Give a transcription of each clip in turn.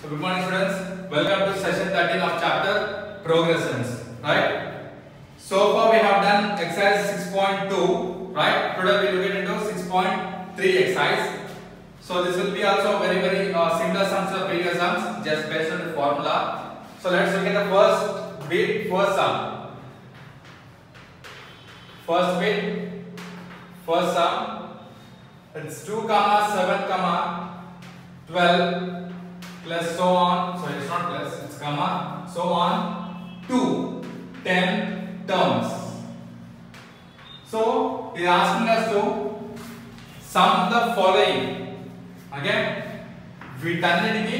So good morning students, welcome to session 13 of chapter progressions, right? So far we have done exercise 6.2, right? Today we will get into 6.3 exercise. So this will be also very similar sums to the previous sums, just based on the formula. So let's look at the first bit, first sum. First bit, first sum. It's 2, 7, 12 plus so on. So it's not plus, it's comma, so on to 10 terms. So he is asking us to sum the following. Again, వీటన్నిటిని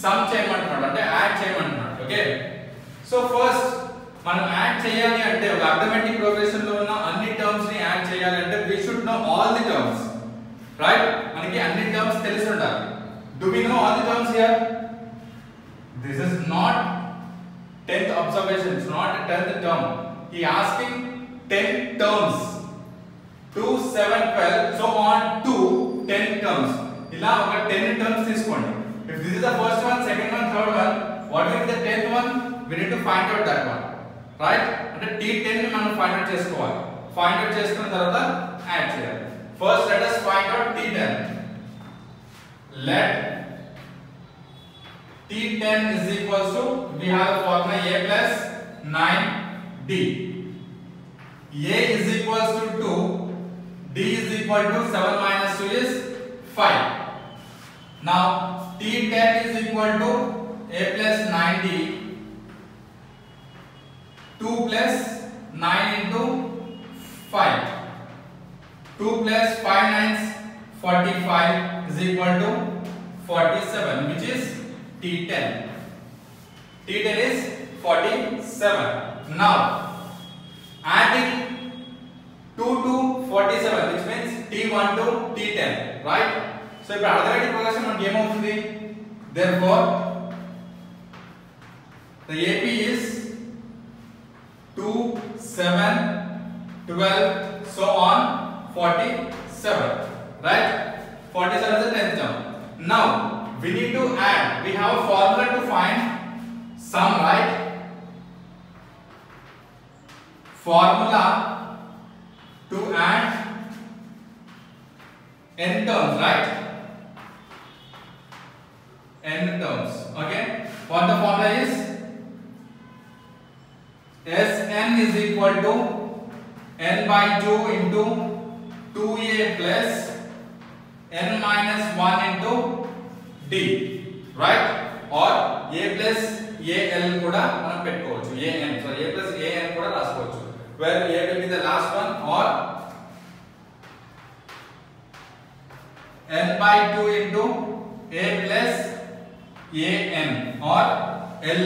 some చేయమంటున్నాడు, అంటే add చేయమంటున్నాడు. Okay, so first మనం add చేయాలి అంటే ఒక arithmetic progression లో ఉన్న అన్ని టర్మ్స్ ని యాడ్ చేయాలి అంటే we should know all the terms, right? మనకి అన్ని టర్మ్స్ తెలిసి ఉండాలి. Do we know all the terms here? This is not 10th observation, it's not a 10th term. He asking 10 terms, 2, 7, 12 so on to 10 terms. ఇలా ఒక 10 terms తీసుకోండి. If this is the first one, second one, third one, what will be the 10th one? We need to find out that one, right? అంటే T10 ని మనం find out చేసుకోవాలి. Find out చేసుకున్న తర్వాత add చేయాలి. First let us find out T10. Let T10 is equals to, we have a formula A plus 9D. A is equals to 2, D is equal to 7 minus 2 is 5. Now T10 is equal to A plus 9D, 2 plus 9 into 5, 2 plus 5 nines 45 is equal to 47, which is T10. T10 is 47. Now adding 2 to 47, which means T1 to T10, right? So if arithmetic progression మనకి ఏమవుతుంది? Therefore the AP is 2, 7, 12 so on 47, right? 47 is the 10th term. Now we need to add. We have a formula to find sum, right? Formula to add n terms, right? N terms. Okay. What the formula is? Sn is equal to n by 2 into 2a plus n minus 1 into d, right? Or a plus al కూడా మనం పెట్టుకోవచ్చు. an, sorry, a plus an కూడా రాసుకోవచ్చు. Where a will be the last one, or n by 2 into a plus an, or l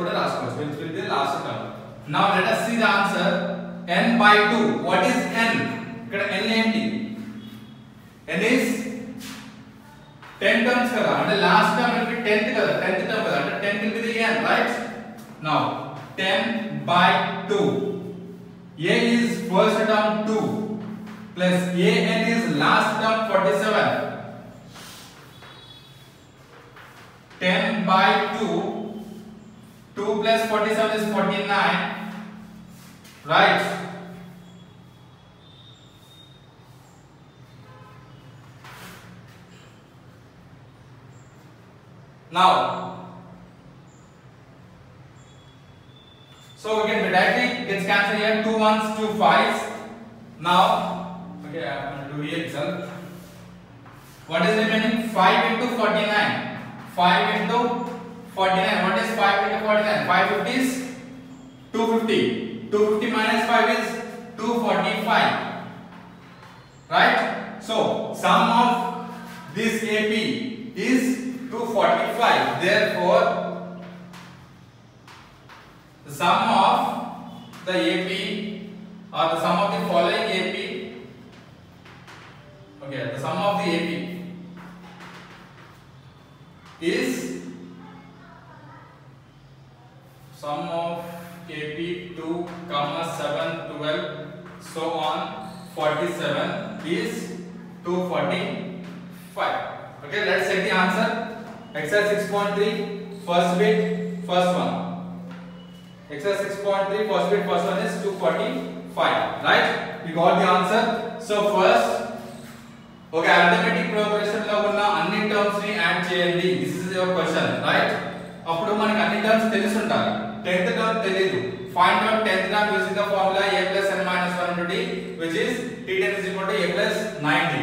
కూడా రాసుకోవచ్చు, which will be the last term. Now let us see the answer. n by 2, what is n? ఇక్కడ n ఏంటి? n is 10 terms కదా, అంటే last term will be 10th కదా, 10th term కదా, అంటే 10 will be the n, right? Now 10 by 2, a is first term 2 plus an is last term 47. 10 by 2, 2 plus 47 is 49, right? Now so we can directly gets cancelled here, 2 1s 2 5s. Now okay, I am going to do here itself. What is remaining? 5 into 49, 5 into 49, what is 5 into 49? 550 is 250, 250 minus 5 is 245, right? So sum of this AP is 245. Therefore the sum of the AP, or the sum of the following AP, okay, the sum of the AP is sum of AP 2, 7, 12 so on 47 is 245. 5. Okay, let's check the answer. Exercise 6.3, first bit, first one. Exercise 6.3, first bit, first one is 245. Right? We got the answer. So first, okay, arithmetic progression లో ఉన్న అన్ని terms ని add చేయండి. This is your question, right? అప్పుడు మనకి అన్ని terms తెలిసి ఉండాలి. 10th టర్మ్ తెలియదు. Find out 10th term using the formula a plus n minus 1 into d, which is t10 is equal to a plus 9d.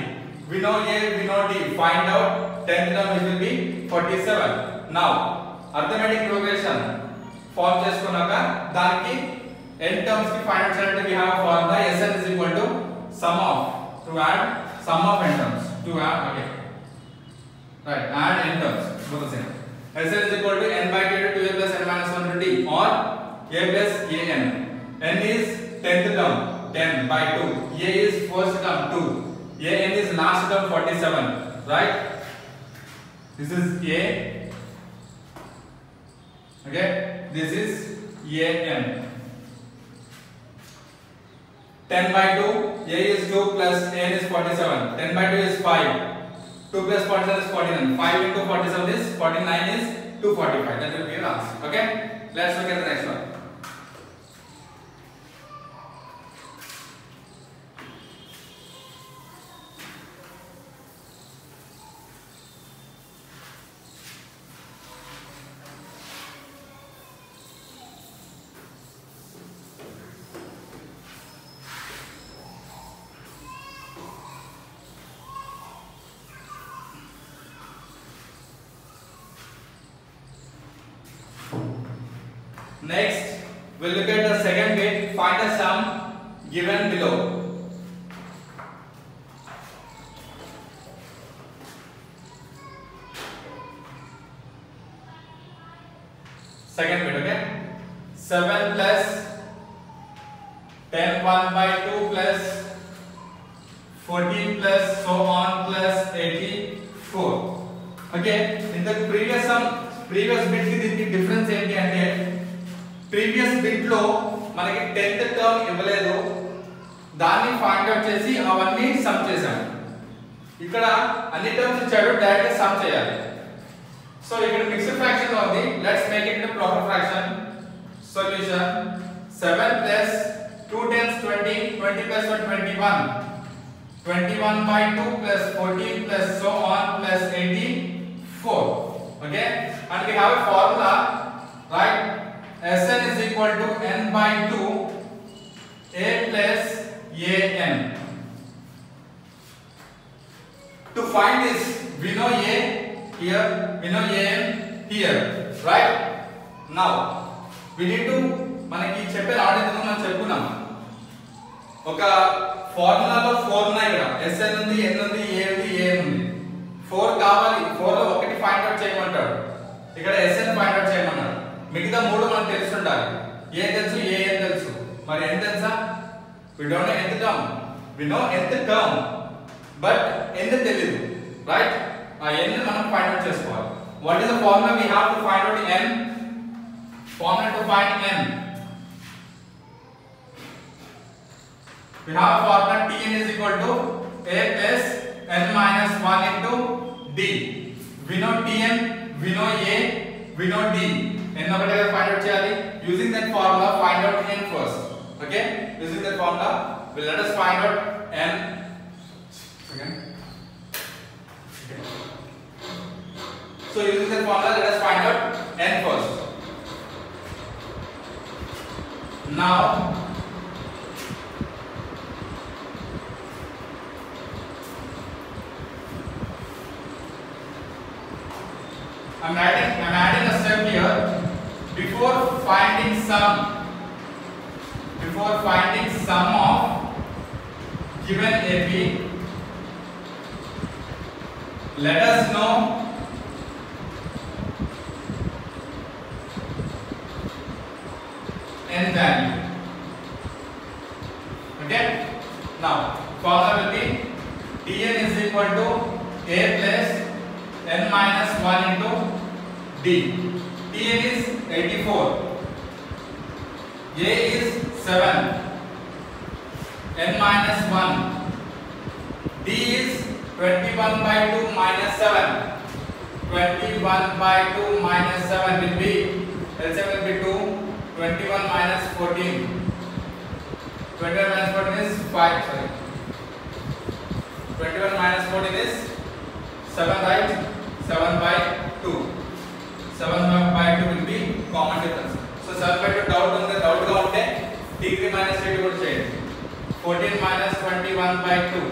We know a, we know d. Find out 10th term, which will be 47. Now, arithmetic progression form చేసుకున్నాక దానికి n terms కి find out చేయాలంటే we have a formula Sn is equal to sum of, to add sum of n terms, to add, okay, right, add n terms, both the same. Sn is equal to n by 2 to a plus n minus 1 into d, or a plus an. N is 10th term, 10 by 2. A is first term, 2. An is last term, 47. Right? This is A. Okay? This is an. 10 by 2. A is 2 plus an is 47. 10 by 2 is 5. 2 plus 47 is 49. 5 into 47 is 49 is 245. That will be your answer. Okay? Let's look at the next one. Next, we'll look at the second bit. Find the sum given below. Second bit, okay? 7 plus 10 1 by 2 plus 14 plus so on plus 84. Okay? In the previous sum, previous bit ki దీనికి difference ఏంటి అంటే previous bit లో మనకి 10th term ఇవ్వలేదు, దాన్ని find out చేసి అవన్నీ some చేసాం. ఇక్కడ అన్ని టర్మ్స్ ఇచ్చాడు, డైరెక్ట్ సమ్ చేయాలి. సో ఇక్కడ మిక్స్డ్ ఫ్రాక్షన్ లో ఉంది. Let's make it in proper fraction. Solution 7 plus 2 10s 20, 20 plus 1 21, 21 by 2 plus 14 plus so on plus 84. Okay, and we have a formula, right? Sn is equal to n by 2 a plus an. To find this, we know a here, we know an here, right? Now we need to మనకి చెప్పే order మనం చెప్పుకున్నాం. ఒక ఫార్ములాలో 4 ఉన్నాయి. ఇక్కడ Sn ఉంది, n ఉంది, a ఉంది, an ఉంది. 4 కావాలి. 4 లో ఒకటి ఫైండ్ అవుట్ చేయమంటాడు. ఇక్కడ Sn ఫైండ్ అవుట్ చేయమన్నాడు. మిగతా మూడు మనకు తెలిసి ఉండాలి. ఏ తెలుసు, ఏ ఏం తెలుసు, మరి n తెలుసా? we don't know nth term, we know nth term but n తెలియదు, right? ఆ n మనం ఫైండ్ అవుట్ చేసుకోవాలి. what is the formula we have to find out n? formula to find n, we have a formula Tn is equal to a plus n minus 1 into d. we know Tn, we know a, we know d. n ఒకటే find out చేయాలి. using that formula find out n first. okay, using that formula will let us find out n. okay. So using that formula let us find out n first. Now I'm adding a step here. Before finding sum of given AP, let us know n value. Okay? Now formula will be Tn is equal to a plus n minus 1 into d. Tn is 84, a is 7, n minus 1, d is 21 by 2 minus 7. 21 by 2 minus 7 will be, LCM will be 2. 21 minus 14. 21 minus 14 is 5. Sorry. 21 minus 14 is 7, right? 7 by 2. 7 by 2 will be common difference. So 7 by 2 doubt on the doubt ga unte degree minus 8 కూడా చేయండి. 14 minus 21 by 2.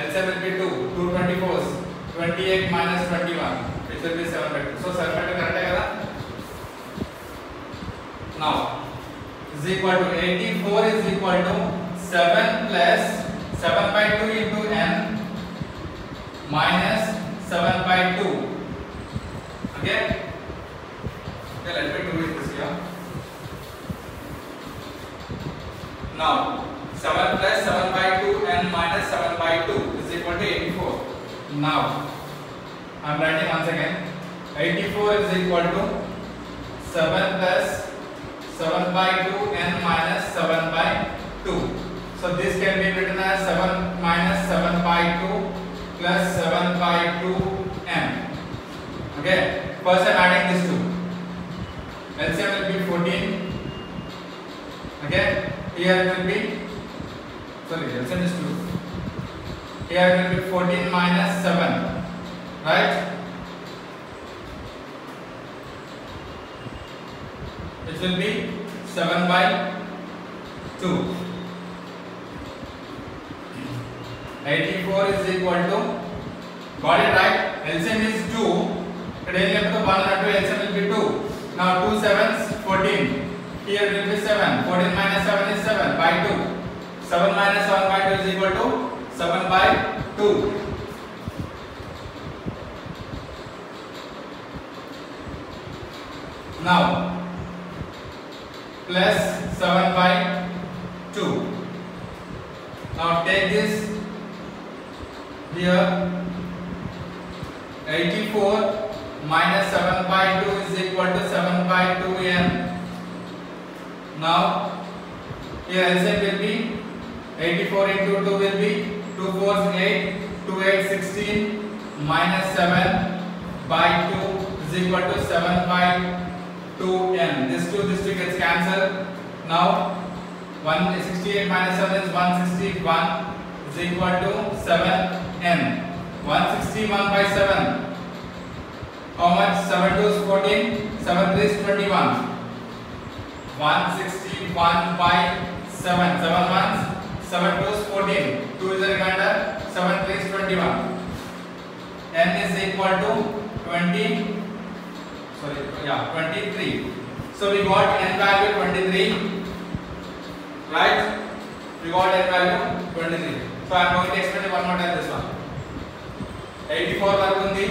LCM will be 2. 2 24s. 28 minus 21 which will be 7 by 2. So 7 by 2 correct hai kada? Now is equal to 84 is equal to 7 plus 7 by 2 into n minus 7 by 2. Okay, let me do it this here. Now 7 plus 7 by 2 n minus 7 by 2 is equal to 84. Now I am writing once again. 84 is equal to 7 plus 7 by 2 n minus 7 by 2. So this can be written as 7 minus 7 by 2 plus 7 by 2 n. Okay, first I am adding these two. LCM will be 14. Okay, here it will be, sorry, LCM is 2. Here it will be 14 minus 7, right? It will be 7 by 2. 84 is equal to, got it right? LCM is 2. Today left to 1 and 2, LCM will be 2. Now 2 7s 14. Here will be 7. 14 minus 7 is 7 by 2. 7 minus 7 by 2 is equal to 7 by 2. Now plus 7 by 2. Now take this here. 84 minus 7 by 2 is equal to 7 by 2n. Now here LCM will be 84 into 2 will be 2 4s 8, 2 8 16 minus 7 by 2 is equal to 7 by 2n. This 2 gets cancelled. Now 168 minus 7 is 161 is equal to 7n. 161 by 7. How much? 7 2 is 14. 7 3 is 21. 161 by 7. 7 1s. 7 2 is 14. 2 is the remainder. 7 3 is 21. N is equal to 23. So we got n value 23. Right? We got n value 23. So I am going to explain one more time this one. 84 work undi.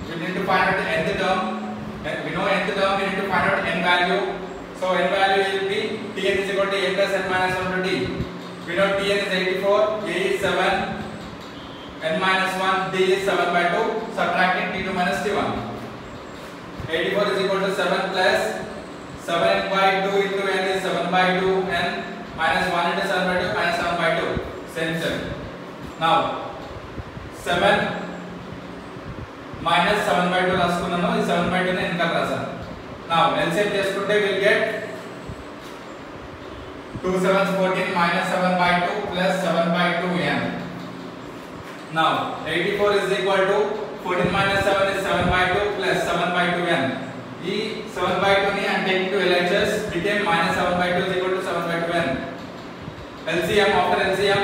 We need to find out the nth term. We know nth term. We need to find out n value. So n value will be Tn is equal to a plus n minus 1 to d. We know Tn is 84, a is 7, n minus 1, d is 7 by 2. Subtracting t2 minus t1. 84 is equal to 7 plus 7 by 2 into n is 7 by 2 n minus 1 into 7 by 2 minus 7 by 2. Same. Now 7 minus 7 by 2 రాసుకున్నాను. ఈ 7 by 2 ని వెనకాల రాసాను. Now LCM చేసుకుంటే we'll get 2 7s 14 minus 7 by 2 plus 7 by 2 n. Now 84 is equal to 14 minus 7 is 7 by 2 plus 7 by 2 n. ఈ 7 by 2 ని and taking to LHS became minus 7 by 2 is equal to 7 by 2 n. LCM after LCM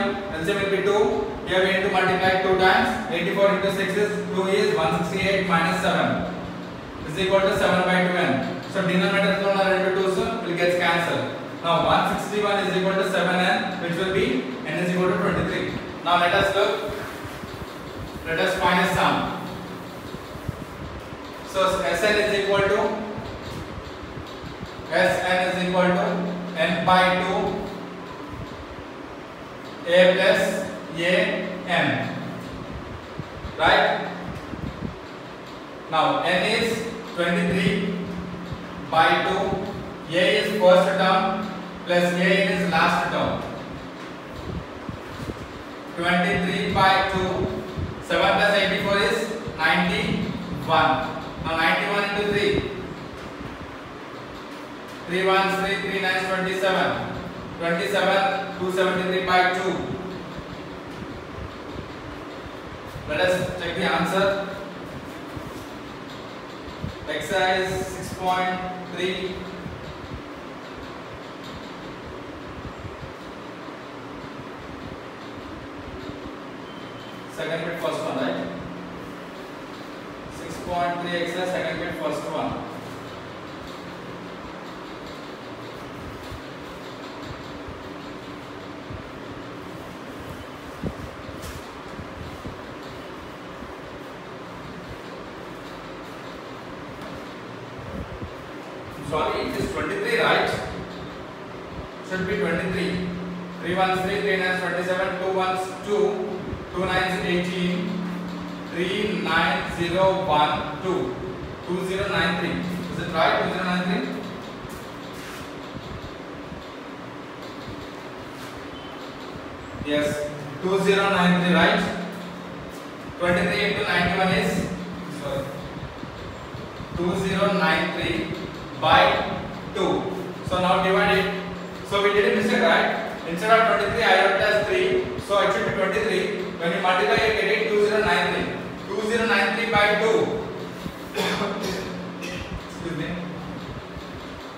will be 2. Here we need to multiply 2 times. 84 into 6 is 2 is 168 minus 7 is equal to 7 by 2 n. So denominator lo ఉన్న రెండు 2s will get cancelled. Now 161 is equal to 7n, which will be n is equal to 23. Now let us look. Let us find a sum. So Sn is equal to n by 2 a plus a n. Right? Now n is 23 by 2. A is first term plus a is last term. 23 by 2 7 plus 84 is 91. Now 91 into 3. 3 ones 3, 3 nines 27. 27, 273 by 2. Let us check the answer. Exercise 6.3. Second bit, first one, right? 6.3 exercise, second bit, first one. Sorry, it is 23, right? Should be 23. 3 ones 3, 3 nines 27, 2 ones 2, 2 nines 18, 3 9 0 1 2, 2093. Is it right? 2093? Yes, 2093, right? 23 into 91 is, sorry, 2093 by 2. So now divide it. So we did a mistake, right? Instead of 23, I wrote as 3. So it should be 23. When you multiply, you get it 2093. 2093 by 2. Excuse me.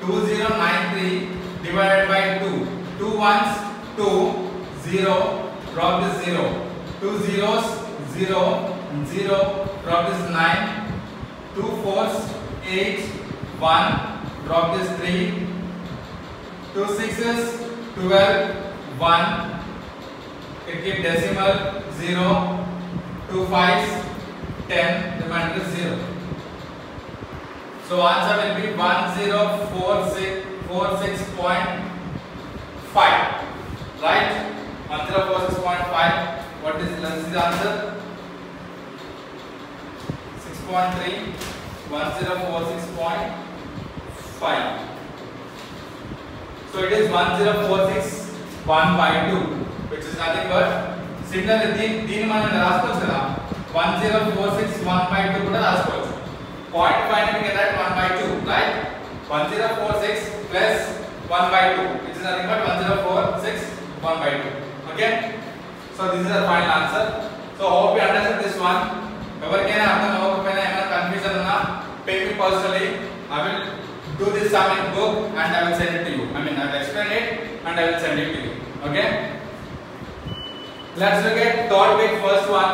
2093 divided by 2. 2 ones 2, 0, drop this 0. 2 zeros 0, 0, drop this 9. 2 fours 8, 1, drop this 3. 2 sixes 12, 1. It keep decimal 0. 2 fives 10. Remainder is 0. So answer will be 1046.5. Right? 1046.5. What is the answer? 6.3. 1046.5. So it is 1046.1 by 2, which is nothing but similarly దీని మనం రాసుకోవచ్చు కదా 1046.1 by 2 కూడా రాసుకోవచ్చు. Point find it get that 1 by 2, right? 1046 plus 1 by 2, which is nothing but 1046.1 by 2. Okay? So this is the final answer. So hope you understand this one. ఎవరికైనా అర్థం అవ్వకపోయినా ఏమైనా కన్ఫ్యూజన్ ఉన్నా pay me personally. I will do this sum in book and I will send it to you. I will explain it and I will send it to you. Okay? Let's look at third bit, first one.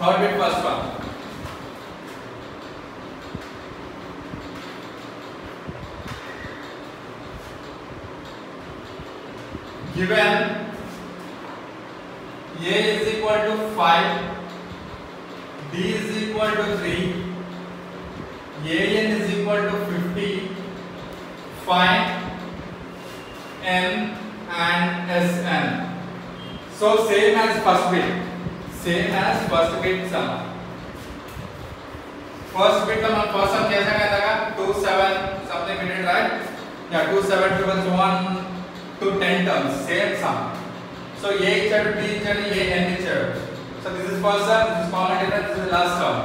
Third bit, first one. Given A is equal to 5, D is equal to 3, AN is equal to 50, find N and SN. So same as first bit. Same as first bit sum. First bit का हम first sum कैसा कहता है? 2 7 something we did, right? Yeah, 2 7 equals 1 to 10 terms. Same sum. So A equal to D equal to A N equal. So this is first sum. This is common difference. This is the last term.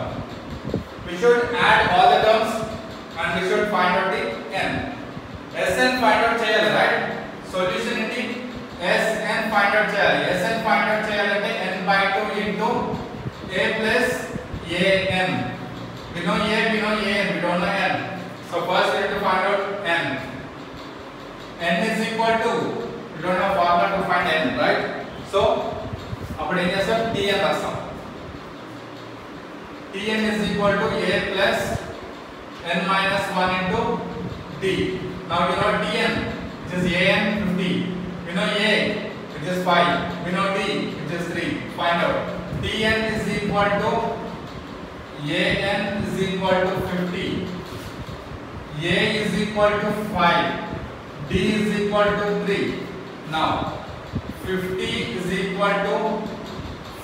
We should add all the terms and we should find out the n. Sn find out cheyali, right? Solution into Sn find out cheyali. Sn find out cheyali ante n by 2 into a plus an. We know a, we know an, we don't know n. So first we have to find out n. N is equal to, we don't have formula to find n, right? So appudu em chestam tn rastam. Tn is equal to a plus n minus 1 into d. Now we know dn, which is an 50. We know a, which is 5. We know d, which is 3. Find out. Tn is equal to AN is equal to 50, A is equal to 5, D is equal to 3. Now 50 is equal to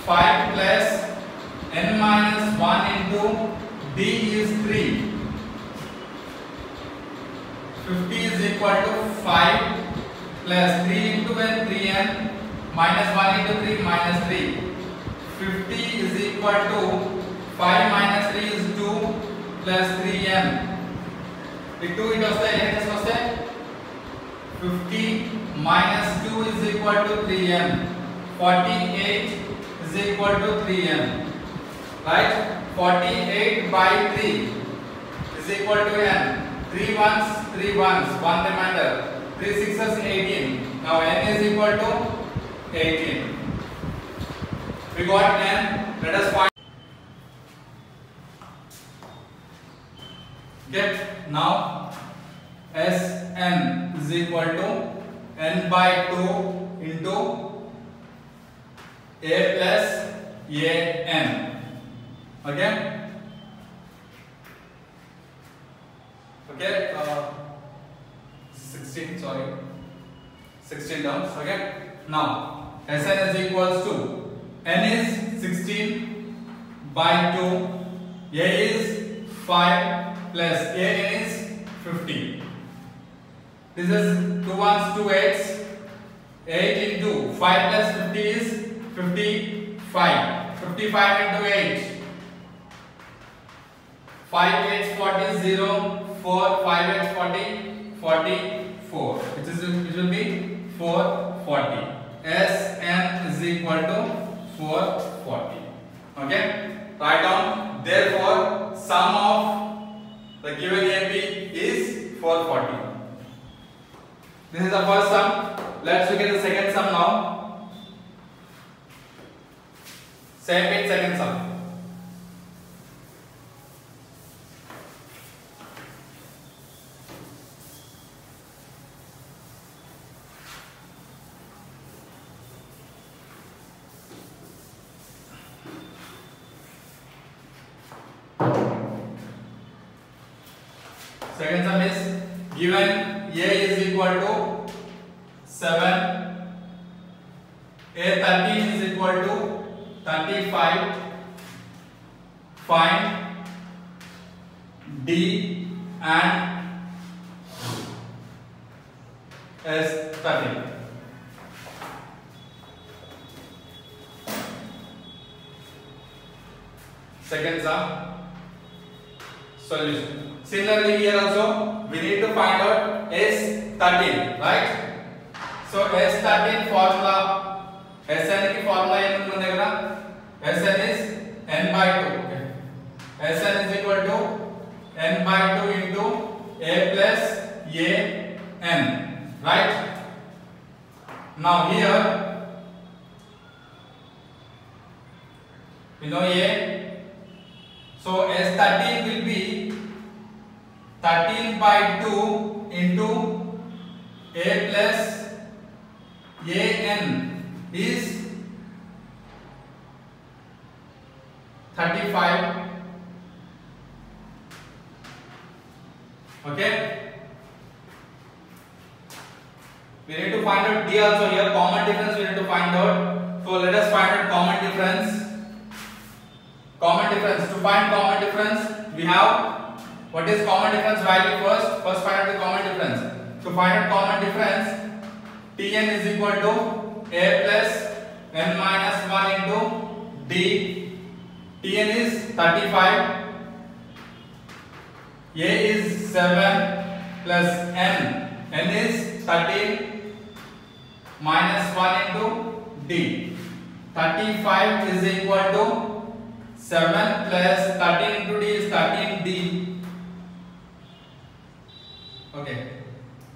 5 plus n minus 1 into D is 3. 50 is equal to 5 plus 3 into n, 3n, minus 1 into 3, minus 3. 50 is equal to 5 minus 3 is 2 plus 3n. The 2 it was the 50 minus 2 is equal to 3n. 48 is equal to 3n. Right? 48 by 3 is equal to n. 3 ones, 3 ones, 1 remainder. 3 sixes, 18. Now n is equal to 18. We got n. Let us find. Get now Sn is equal to n by 2 into a plus an. Okay. Okay. 16. Sorry. 16 terms. Okay. Now Sn is equals to n is 16 by 2. A is 5 plus an is 50. This is 2 ones, 2 eights. 8 into 5 plus 50 is 55. 55 into 8. 5 8 40 0 4 5 8 40 44. Which will be 440. Sn is equal to 440. Okay. Write down. Therefore, sum of the given AP is 440. This is the first sum. Let's look at the second sum now. Same page, second sum. Second sum is given A is equal to 7, A13 is equal to 35, find D and S13. Second sum solution. Similarly here also we need to find out S13, right? So S13 formula, Sn की formula ये number देगा Sn is n by 2. Okay. Sn is equal to n by 2 into a plus a n, right? Now here we know a, so S13 will be 13 by 2 into a plus an is 35. Okay. We need to find out D also here. Common difference we need to find out. So let us find out common difference. Common difference. To find common difference, we have what is common difference value first. First find out the common difference. To find out common difference, Tn is equal to a plus n minus 1 into d. Tn is 35. A is 7 plus n. N is 13 minus 1 into d. 35 is equal to 7 plus 13 into d is 13d. Okay.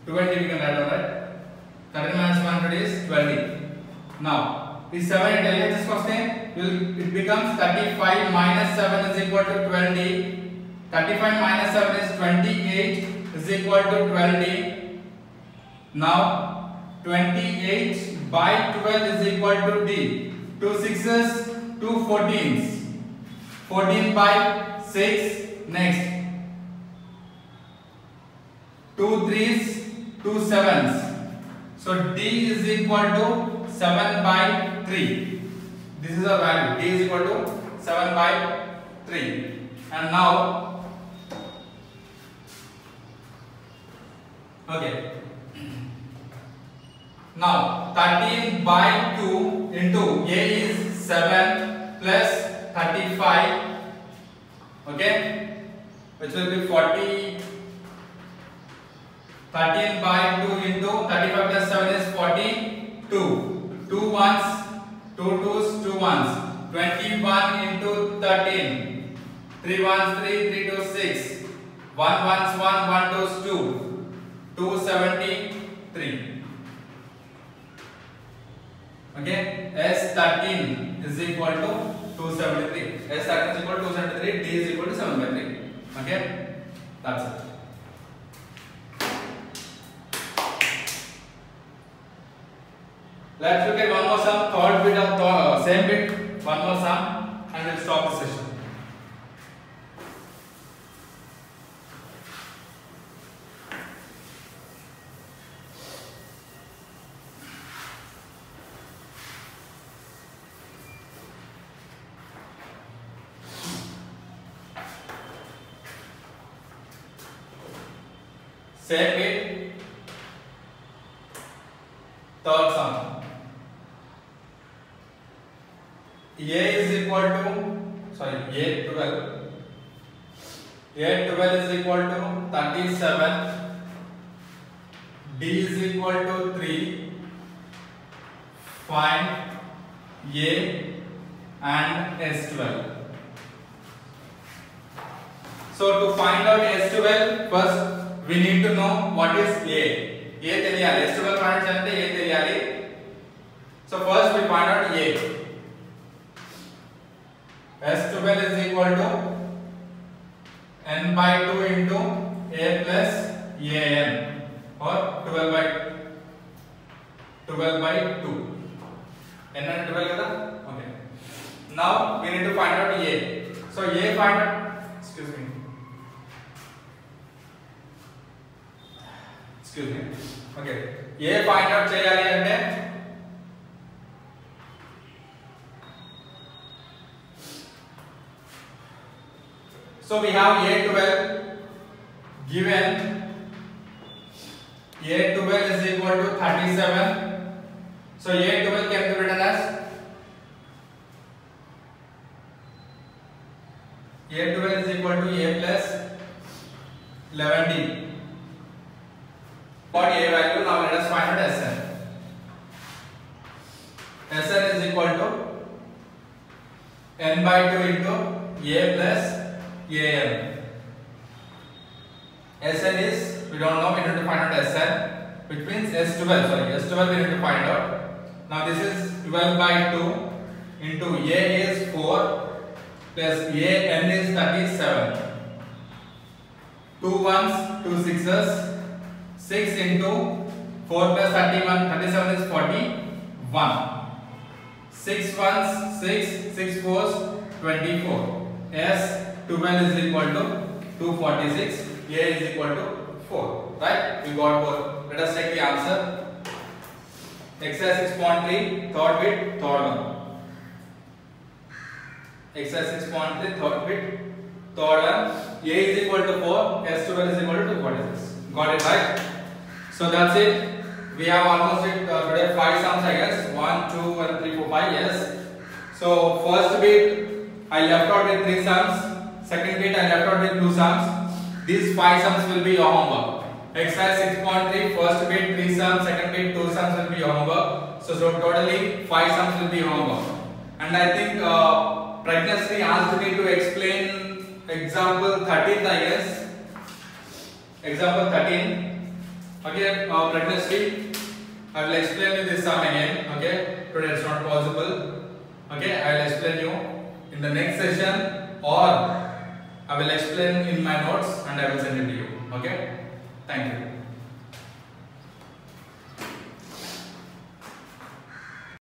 20 we can write down, right? 13 minus 1 into d is 20. Now, this 7 intelligence question it becomes 35 minus 7 is equal to 20. 35 minus 7 is 28 is equal to 20. Now 28 by 12 is equal to D. 2 6s, 2 14s. 14 by 6. Next 2 3s, 2 7s. So D is equal to 7 by 3. This is a value. D is equal to 7 by 3. And now, okay. Now 13 by 2 into A is 7 plus 35. Okay, which will be 40. 13 by 2 into 35 plus 7 is 42. 2 ones, 2 twos, 2 ones. 21 into 13. 3 ones, 3, 3 twos, 6. 1 ones, 1, 1 twos, 2. 273. Okay, S13 is equal to 273. S13 is equal to 273. D is equal to 7 by 3. Okay, that's it. Let's look at one more sum, third bit of same bit, one more sum, and we'll stop the session. Same bit, third sum. A is equal to, A12. A12 is equal to 37. D is equal to 3. Find A and S12. So to find out S12, first we need to know what is A. A teliyali. S12 find cheyalante A teliyali. So first we find out A. S12 is equal to n by 2 into A plus an, or 12 by 2. N and 12 kada? Okay. Now we need to find out A. So A find out, excuse me. Okay. A find out cheyali ante so we have A12 given. A12 is equal to 37. So A12 can be written as A12 is equal to A plus 11D. Got A value, now let us find out Sn. Sn is equal to n by 2 into A plus an. Sn is, we don't know, we need to find out Sn, which means S12 we need to find out. Now this is 12 by 2 into A is 4 plus an is 37. 2 ones, 2 sixes. 6 into 4 plus 31, 37 is 41. 6 ones, 6, 6 fours, 24. S12 is equal to 246. A is equal to 4. Right? We got both. Let us take the answer. Exercise 6.3, third bit, third one. Exercise 6.3, third bit, third one. A is equal to 4, S12 is equal to 246. Got it, right? So that's it. We have almost today 5 sums, I guess. 1, 2, and 3, 4, 5. Yes. So first bit I left out with 3 sums. Second bit I left out with 2 sums. These 5 sums will be your homework. Exercise 6.3, first bit 3 sums, second bit 2 sums will be your homework. So totally 5 sums will be your homework. And I think Pragnyasri asked me to explain example 13, I guess. Example 13. Okay, Pragnyasri, I will explain you this sum again. Okay, today it's not possible. Okay, I will explain you in the next session, or I will explain in my notes and I will send it to you. Okay, thank you.